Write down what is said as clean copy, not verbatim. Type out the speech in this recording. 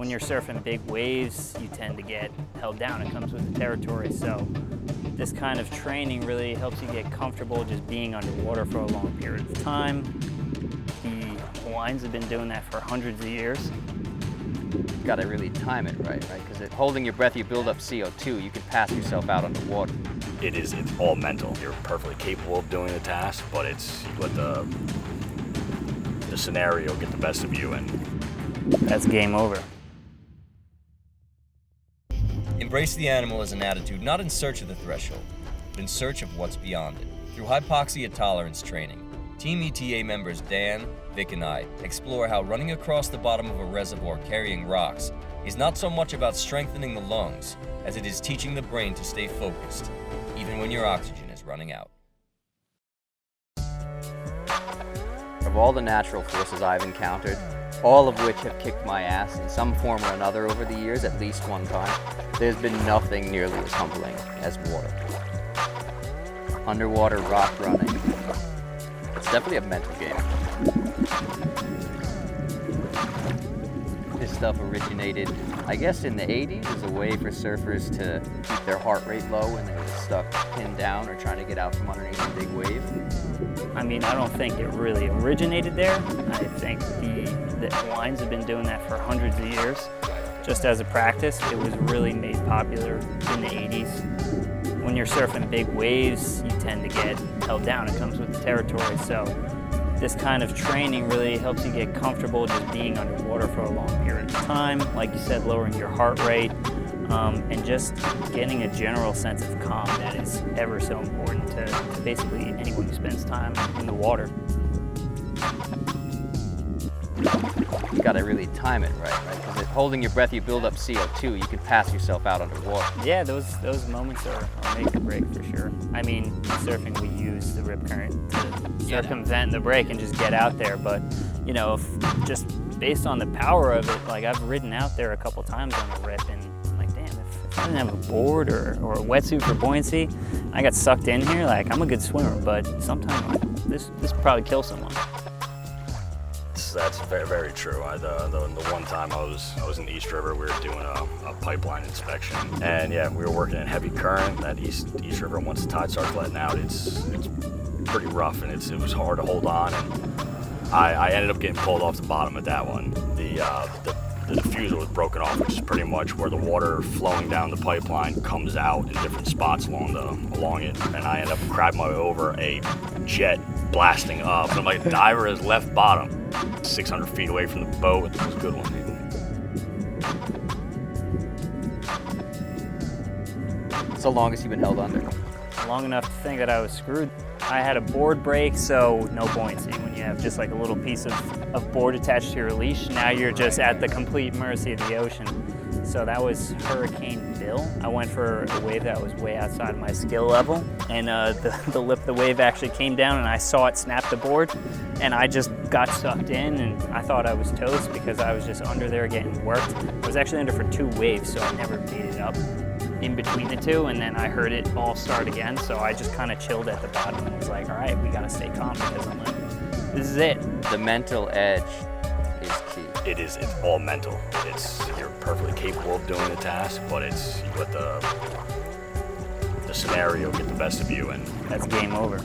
when you're surfing big waves, you tend to get held down. It comes with the territory. So this kind of training really helps you get comfortable just being underwater for a long period of time. The Hawaiians have been doing that for hundreds of years. You gotta really time it right? Because holding your breath, you build up CO2, you can pass yourself out underwater. It's all mental. You're perfectly capable of doing the task, but it's you let the scenario get the best of you, and that's game over. Embrace the animal as an attitude, not in search of the threshold, but in search of what's beyond it. Through hypoxia tolerance training, Team ETA members Dan, Vic, and I explore how running across the bottom of a reservoir carrying rocks is not so much about strengthening the lungs as it is teaching the brain to stay focused, even when your oxygen is running out. Of all the natural forces I've encountered, all of which have kicked my ass in some form or another over the years, at least one time, there's been nothing nearly as humbling as water. Underwater rock running. It's definitely a mental game. This stuff originated, I guess, in the 80s as a way for surfers to keep their heart rate low when they were stuck pinned down or trying to get out from underneath a big wave. I mean, I don't think it really originated there. I think the Hawaiians have been doing that for hundreds of years. Just as a practice, it was really made popular in the 80s. When you're surfing big waves, you tend to get held down. It comes with the territory. So this kind of training really helps you get comfortable just being underwater for a long period of time. Like you said, lowering your heart rate, and just getting a general sense of calm that is ever so important to basically anyone who spends time in the water. You gotta really time it right? Because holding your breath, you build up CO2, you can pass yourself out underwater. Yeah, those moments are make or break for sure. I mean, in surfing we use the rip current to circumvent the break and just get out there, but you know, just based on the power of it, like I've ridden out there a couple times on a rip and I'm like, damn, if I didn't have a board or a wetsuit for buoyancy, I got sucked in here, like I'm a good swimmer, but sometimes like, this probably kills someone. That's very, very true. The one time I was in the East River, we were doing a pipeline inspection, and yeah, we were working in heavy current. That East River, once the tide starts letting out, it's pretty rough, and it was hard to hold on. And I ended up getting pulled off the bottom of that one. The diffuser was broken off, which is pretty much where the water flowing down the pipeline comes out in different spots along it. And I ended up crabbing my way over a jet blasting up. So my diver has left bottom, 600 feet away from the boat. It was a good one. So longest you've been held under? Long enough to think that I was screwed. I had a board break, so no buoyancy. When you have just like a little piece of board attached to your leash, now you're just at the complete mercy of the ocean. So that was Hurricane Bill. I went for a wave that was way outside of my skill level, and the lip of the wave actually came down and I saw it snap the board, and I just got sucked in, and I thought I was toast because I was just under there getting worked. I was actually under for 2 waves, so I never beat it up in between the 2, and then I heard it all start again, so I just kind of chilled at the bottom and was like, all right, we gotta stay calm because I'm like, this is it. The mental edge is key. It's all mental. You're perfectly capable of doing the task, but you let the scenario get the best of you, and that's game over.